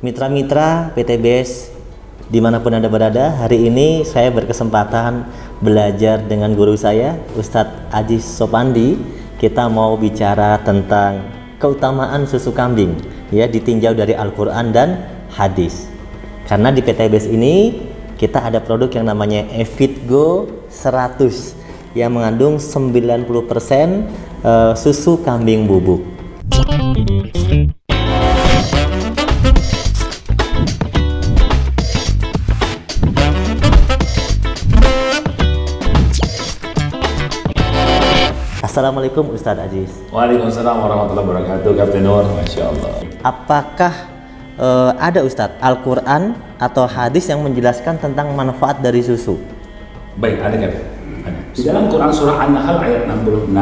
Mitra-mitra PTBS dimanapun Anda berada, hari ini saya berkesempatan belajar dengan guru saya, Ustadz Aziz Sopandi. Kita mau bicara tentang keutamaan susu kambing, ya, ditinjau dari Al-Quran dan hadis. Karena di PTBS ini kita ada produk yang namanya Evitgo 100 yang mengandung 90% susu kambing bubuk. Assalamualaikum Ustadz Aziz. Waalaikumsalam warahmatullahi wabarakatuh. Kapten Nur, Masya Allah. Apakah ada Ustadz Al-Quran atau hadis yang menjelaskan tentang manfaat dari susu? Baik, ada kan? Di dalam Quran surah An-Nahl ayat 66,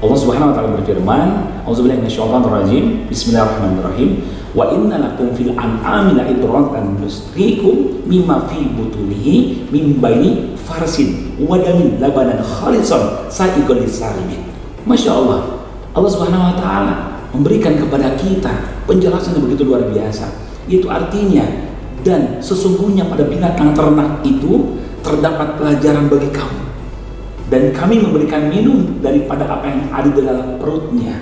Allah Subhanahu wa taala berfirman, A'udzubillahi minasyaitonir rajim. Bismillahirrahmanirrahim. Wa inna lakum fil an'ami la'ibratan nusqikum mimma fi butunihi min baini farsin wa damin labanan khalisan sa'iqan lisaribin. Masya Allah, Allah Subhanahu wa taala memberikan kepada kita penjelasan yang begitu luar biasa. Itu artinya, dan sesungguhnya pada binatang ternak itu terdapat pelajaran bagi kamu, dan kami memberikan minum daripada apa yang ada di dalam perutnya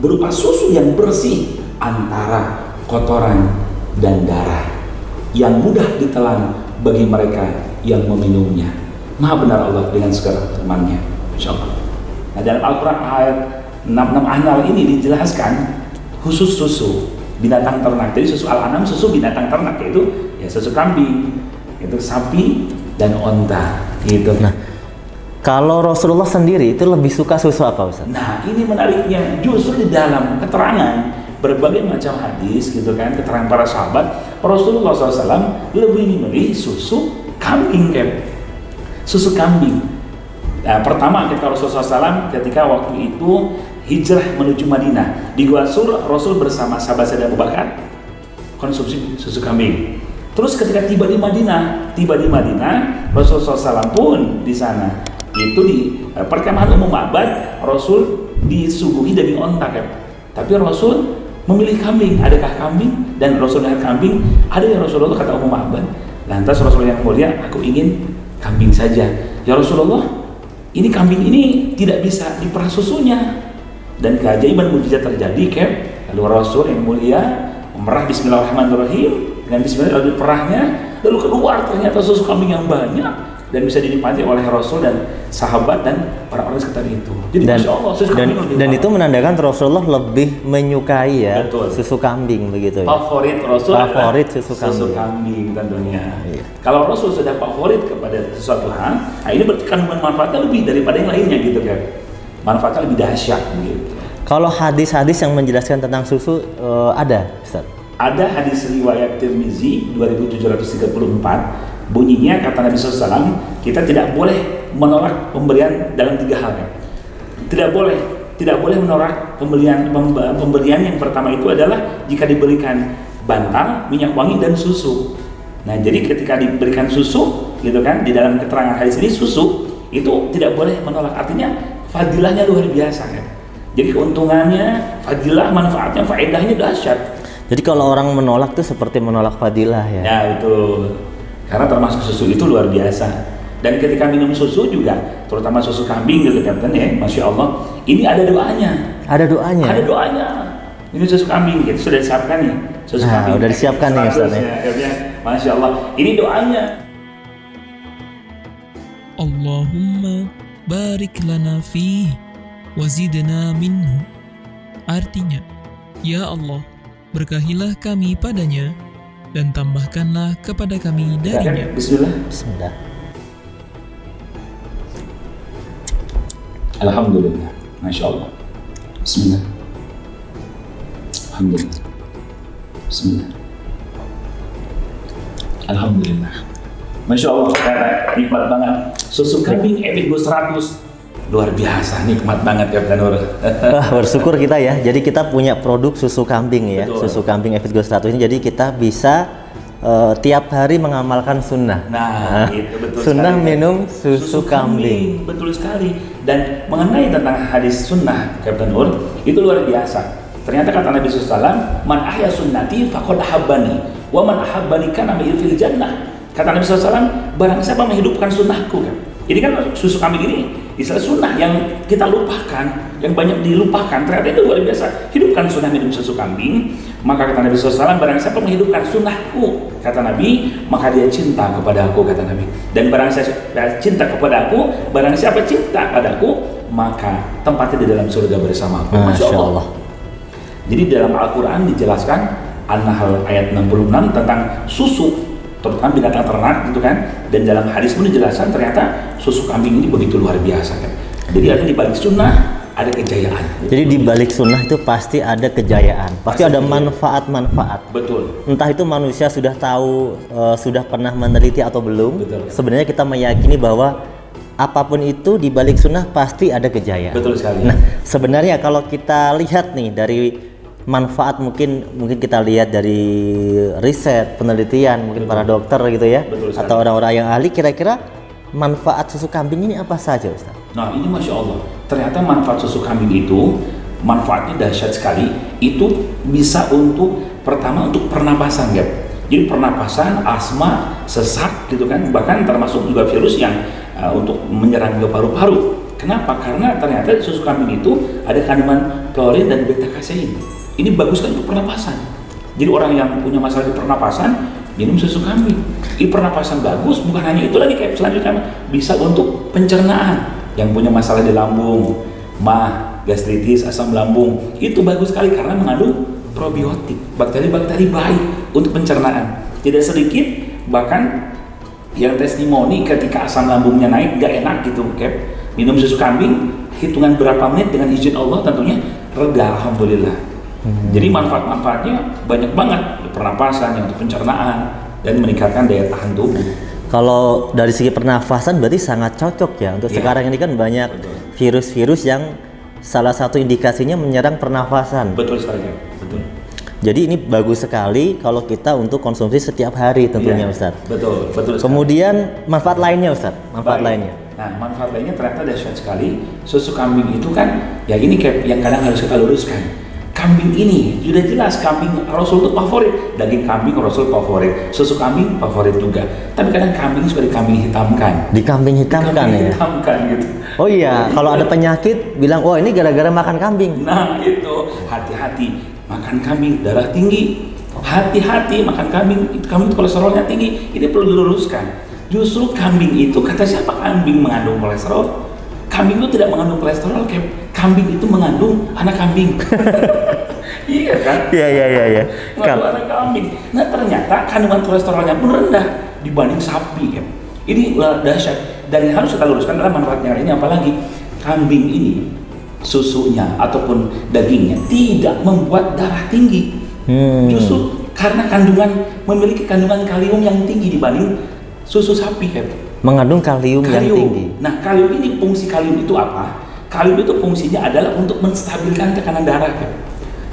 berupa susu yang bersih antara kotoran dan darah yang mudah ditelan bagi mereka yang meminumnya. Maha benar Allah dengan segala firman-Nya, Insya Allah. Nah, dalam Al-Quran ayat 66 An-Nahl ini dijelaskan khusus susu binatang ternak. Jadi susu Al-An'am susu binatang ternak, yaitu ya susu kambing, itu sapi dan onta gitu. Nah, kalau Rasulullah sendiri itu lebih suka susu apa, Ustaz? Nah, ini menariknya, justru di dalam keterangan berbagai macam hadis gitu kan, keterangan para sahabat, Rasulullah SAW lebih memilih susu kambing kan, susu kambing. Nah, pertama ketika Rasulullah SAW ketika waktu itu hijrah menuju Madinah di Gua Sur, Rasul bersama sahabat Sayyidina Abu Bakar konsumsi susu kambing. Terus ketika tiba di Madinah, Rasulullah SAW pun di sana itu di perkemahan umum Abad, Rasul disuguhi daging onta kan. Tapi Rasul memilih kambing. Adakah kambing dan Rasul lihat kambing? Ada yang Rasulullah kata umum Abad. Lantas Rasulullah yang mulia, aku ingin kambing saja. Ya Rasulullah, ini kambing ini tidak bisa diperah susunya. Dan keajaiban mujizat terjadi kan. Lalu Rasul yang mulia memerah Bismillahirrahmanirrahim. Dengan bismillah lalu perahnya, lalu keluar ternyata susu kambing yang banyak dan bisa dinikmati oleh Rasul dan sahabat dan orang-orang sekitar itu. Jadi dan, Masya Allah, susu kambing dan itu menandakan Rasulullah lebih menyukai ya. Betul. Susu kambing begitu ya. Favorit Rasul favorit susu kambing. Susu kambing tentunya. Iya. Kalau Rasul sudah favorit kepada sesuatu hal, nah ini berarti kandungan manfaatnya lebih daripada yang lainnya gitu kan. Manfaatnya lebih dahsyat gitu. Kalau hadis-hadis yang menjelaskan tentang susu ada, Ustaz? Ada hadis riwayat Tirmizi 2734, bunyinya kata Nabi SAW, kita tidak boleh menolak pemberian dalam 3 hal kan? Tidak boleh menolak pemberian yang pertama itu adalah jika diberikan bantal, minyak wangi dan susu. Nah, jadi ketika diberikan susu gitu kan, di dalam keterangan hadis ini susu itu tidak boleh menolak, artinya fadilahnya luar biasa kan. Jadi keuntungannya, fadilah, manfaatnya, faedahnya dahsyat. Jadi kalau orang menolak itu seperti menolak fadilah ya. Ya itu, karena termasuk susu itu luar biasa. Dan ketika minum susu juga, terutama susu kambing gitu kan ya, Masya Allah, ini ada doanya. Ada doanya. Ada doanya. Ini susu kambing, itu sudah disiapkan nih. Susu kambing. Udah disiapkan nih Ustaz ya. Masya Allah, ini doanya. Allahumma barik lana fihi wazidna minhu. Artinya, ya Allah, berkahilah kami padanya dan tambahkanlah kepada kami darinya. Bismillah. Alhamdulillah. Masya Allah. Bismillah. Alhamdulillah. Bismillah. Alhamdulillah. Masya Allah, nikmat banget. Susu kambing Evitgo 100 luar biasa, nikmat banget Kapten Nur. Bersyukur kita ya. Jadi kita punya produk susu kambing ya. Betul. Susu kambing Evitgo 100 ini. Jadi kita bisa tiap hari mengamalkan sunnah. Nah, itu betul sunnah sekali. Minum susu kambing. Betul sekali. Dan mengenai tentang hadis sunnah Kapten Nur, itu luar biasa. Ternyata kata Nabi SAW, man ahya sunnati faqad ahabbani, wa man ahabbani kana ma'i fil jannah. Kata Nabi SAW, barang siapa menghidupkan sunnahku kan. Ini kan susu kambing ini istilah sunnah yang kita lupakan, yang banyak dilupakan. Ternyata itu luar biasa. Hidupkan sunnah minum susu kambing. Maka kata Nabi SAW, barang siapa menghidupkan sunnahku, kata Nabi, maka dia cinta kepada aku, kata Nabi. Dan barang siapa cinta kepada aku, barang siapa cinta padaku, maka tempatnya di dalam surga bersama aku. Masya Allah. Jadi dalam Al-Quran dijelaskan An-Nahl ayat 66 tentang susu, terutama binatang ternak gitu kan. Dan dalam hadis pun dijelaskan ternyata susu kambing ini begitu luar biasa kan. Jadi ada di balik sunnah ada kejayaan. Jadi di balik sunnah itu pasti ada kejayaan, pasti ada manfaat-manfaat. Betul. Entah itu manusia sudah tahu, sudah pernah meneliti atau belum. Betul. Sebenarnya kita meyakini bahwa apapun itu di balik sunnah pasti ada kejayaan. Betul sekali. Nah, sebenarnya kalau kita lihat nih dari manfaat, mungkin kita lihat dari riset, penelitian, mungkin para dokter gitu ya, atau orang-orang yang ahli, kira-kira manfaat susu kambing ini apa saja, Ustaz? Nah, ini Masya Allah, ternyata manfaat susu kambing itu manfaatnya dahsyat sekali. Itu bisa pertama untuk pernapasan ya. Jadi pernapasan, asma, sesak gitu kan, bahkan termasuk juga virus yang untuk menyerang ke paru-paru. Kenapa? Karena ternyata susu kambing itu ada kandungan klorin dan beta kasein. Ini bagus kan untuk pernapasan. Jadi orang yang punya masalah di pernapasan minum susu kambing. Ini pernapasan bagus, bukan hanya itu lagi, kayak selanjutnya bisa untuk pencernaan. Yang punya masalah di lambung, mah, gastritis, asam lambung, itu bagus sekali karena mengandung probiotik, bakteri-bakteri baik untuk pencernaan. Tidak sedikit bahkan yang testimoni ketika asam lambungnya naik, gak enak gitu, Cap, minum susu kambing, hitungan berapa menit dengan izin Allah tentunya reda, alhamdulillah. Jadi manfaat-manfaatnya banyak banget, pernapasan, yang untuk pencernaan dan meningkatkan daya tahan tubuh. Kalau dari segi pernafasan berarti sangat cocok ya untuk sekarang ini kan banyak virus-virus yang salah satu indikasinya menyerang pernafasan. Betul sekali, betul. Jadi ini bagus sekali kalau kita untuk konsumsi setiap hari tentunya, Ustaz. Betul, betul. Kemudian manfaat lainnya, Ustaz, manfaat lainnya. Nah, manfaat lainnya ternyata dahsyat sekali. Susu kambing itu kan, ya ini kayak yang kadang harus kita luruskan. Kambing ini sudah jelas kambing Rasul itu favorit, daging kambing Rasul favorit, susu kambing favorit juga. Tapi kadang kambing suka dikambing hitamkan. Dikambing hitamkan ya. Hitamkan gitu. Oh iya, kalau ada penyakit bilang, oh ini gara-gara makan kambing. Nah itu hati-hati makan kambing darah tinggi. Hati-hati makan kambing itu kolesterolnya tinggi. Ini perlu diluruskan. Justru kambing itu, kata siapa kambing mengandung kolesterol? Kambing itu tidak mengandung kolesterol, kambing itu mengandung anak kambing. Iya kan? Iya. Mengandung anak kambing. Nah ternyata kandungan kolesterolnya pun rendah dibanding sapi. Ini dahsyat. Dan yang harus kita luruskan adalah manfaatnya lainnya, apalagi kambing ini susunya ataupun dagingnya tidak membuat darah tinggi. Justru karena memiliki kandungan kalium yang tinggi dibanding susu sapi, mengandung kalium yang tinggi. Nah, kalium ini, fungsi kalium itu apa? Kalium itu fungsinya adalah untuk menstabilkan tekanan darah.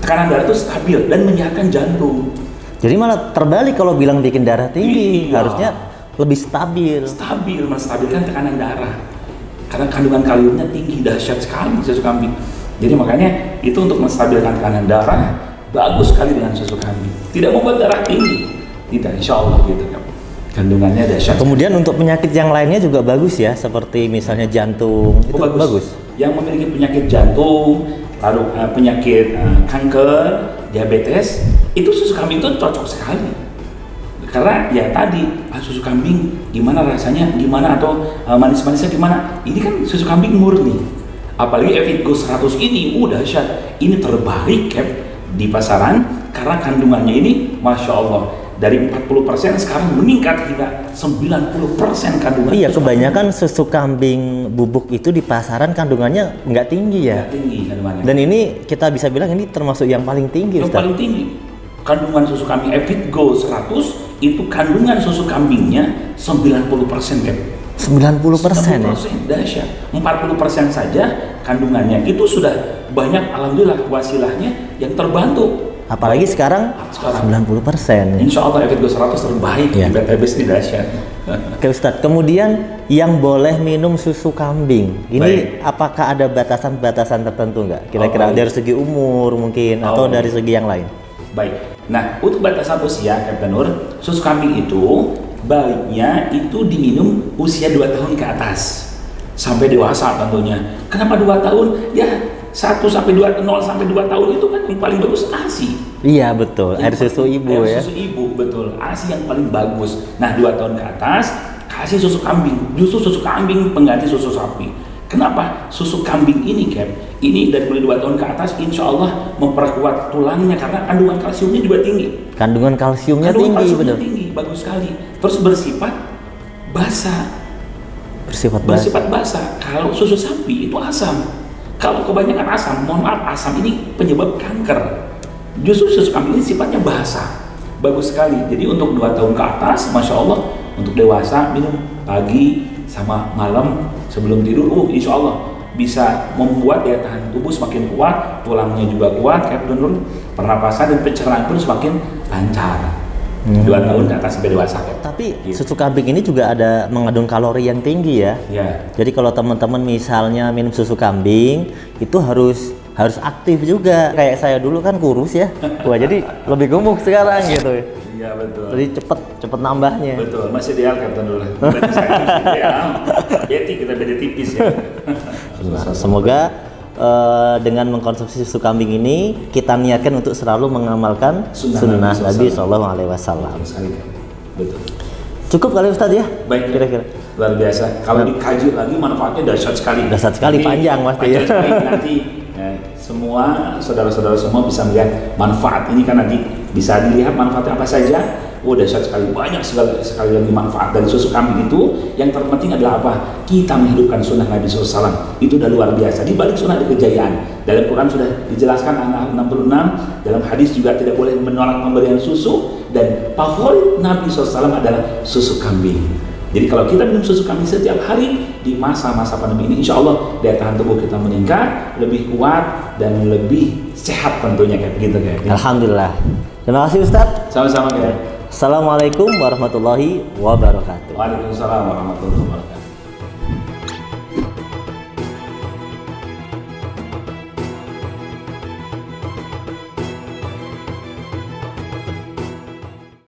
Tekanan darah itu stabil dan menyehatkan jantung. Jadi malah terbalik kalau bilang bikin darah tinggi, harusnya lebih stabil. Stabil, menstabilkan tekanan darah. Karena kandungan kaliumnya tinggi, dahsyat sekali susu kambing. Jadi makanya itu untuk menstabilkan tekanan darah, bagus sekali dengan susu kambing. Tidak membuat darah tinggi. Tidak, insya Allah gitu kan. Kandungannya dahsyat. Kemudian untuk penyakit yang lainnya juga bagus ya, seperti misalnya jantung, itu bagus. Yang memiliki penyakit jantung, lalu penyakit kanker, diabetes, itu susu kambing itu cocok sekali. Karena ya tadi susu kambing gimana rasanya, gimana atau manis-manisnya gimana. Ini kan susu kambing murni. Apalagi Evigo 100 ini dahsyat. Ini terbaik di pasaran karena kandungannya ini Masya Allah. Dari 40% sekarang meningkat hingga 90% kandungan. Iya, kebanyakan susu kambing bubuk itu di pasaran kandungannya nggak tinggi ya. Nggak tinggi kandungannya. Dan ini kita bisa bilang ini termasuk yang paling tinggi. Yang paling tinggi. Kandungan susu kambing Evigo 100 itu kandungan susu kambingnya 90% 90% ya? Dahsyat. 40% saja kandungannya itu sudah banyak, alhamdulillah wasilahnya yang terbantu. Apalagi sekarang 90%. Insya Allah efek 100 terbaik Ya. di PTBS ini dahsyat. Oke Ustadz, kemudian yang boleh minum susu kambing ini apakah ada batasan-batasan tertentu nggak? Kira-kira dari segi umur mungkin atau dari segi yang lain? Baik. Nah, untuk batasan usia, Kapten Nur, susu kambing itu baiknya itu diminum usia 2 tahun ke atas sampai dewasa tentunya. Kenapa 2 tahun? Ya 1 sampai 2, 0 sampai 2 tahun itu kan yang paling bagus ASI. Iya betul, air susu ibu ya. Air susu ibu, betul. ASI yang paling bagus. Nah, 2 tahun ke atas kasih susu kambing. Justru susu kambing pengganti susu sapi. Kenapa? Susu kambing ini, Cap, ini dari mulai 2 tahun ke atas insya Allah memperkuat tulangnya karena kandungan kalsiumnya juga tinggi. Kandungan kalsiumnya tinggi, betul. Tinggi, bagus sekali. Terus bersifat basah. Bersifat basah. Kalau susu sapi itu asam. Kalau kebanyakan asam, mohon maaf, asam ini penyebab kanker. Justru susu kambing ini sifatnya basah. Bagus sekali. Jadi untuk 2 tahun ke atas, Masya Allah, untuk dewasa minum pagi sama malam sebelum tidur, insya Allah bisa membuat daya tahan tubuh semakin kuat, tulangnya juga kuat, pernapasan dan pencernaan pun semakin lancar. 2 tahun ke atas sampai dewasa. Tapi susu kambing ini juga ada mengandung kalori yang tinggi ya. Jadi kalau teman-teman misalnya minum susu kambing itu harus aktif juga. Kayak saya dulu kan kurus ya. Wah, jadi lebih gemuk sekarang gitu. Iya betul. Jadi cepet nambahnya. Betul, masih ideal Kapten dulu. Berarti saya ideal. Beti kita beda tipis ya. Semoga dengan mengkonsumsi susu kambing ini kita niatkan untuk selalu mengamalkan sunnah Nabi SAW. Betul. Cukup kali Ustadz ya? Baik, kira-kira. Luar biasa. Kalau dikaji lagi manfaatnya dahsyat sekali. Dahsyat sekali, panjang pasti ya. Nanti semua saudara-saudara semua bisa melihat manfaat ini kan nanti bisa dilihat manfaatnya apa saja. Dahsyat sekali, banyak sekali lagi manfaat dari susu kambing itu. Yang terpenting adalah apa? Kita menghidupkan sunnah Nabi SAW. Itu udah luar biasa. Di balik sunnah ada kejayaan. Dalam Quran sudah dijelaskan An-Nahl 66. Dalam hadis juga tidak boleh menolak pemberian susu. Dan favorit Nabi SAW adalah susu kambing. Jadi kalau kita minum susu kambing setiap hari di masa-masa pandemi ini, insya Allah daya tahan tubuh kita meningkat, lebih kuat dan lebih sehat tentunya kayak begitu kayak. Alhamdulillah. Terima kasih Ustadz. Sama-sama ya. Assalamualaikum warahmatullahi wabarakatuh. Waalaikumsalam warahmatullahi wabarakatuh.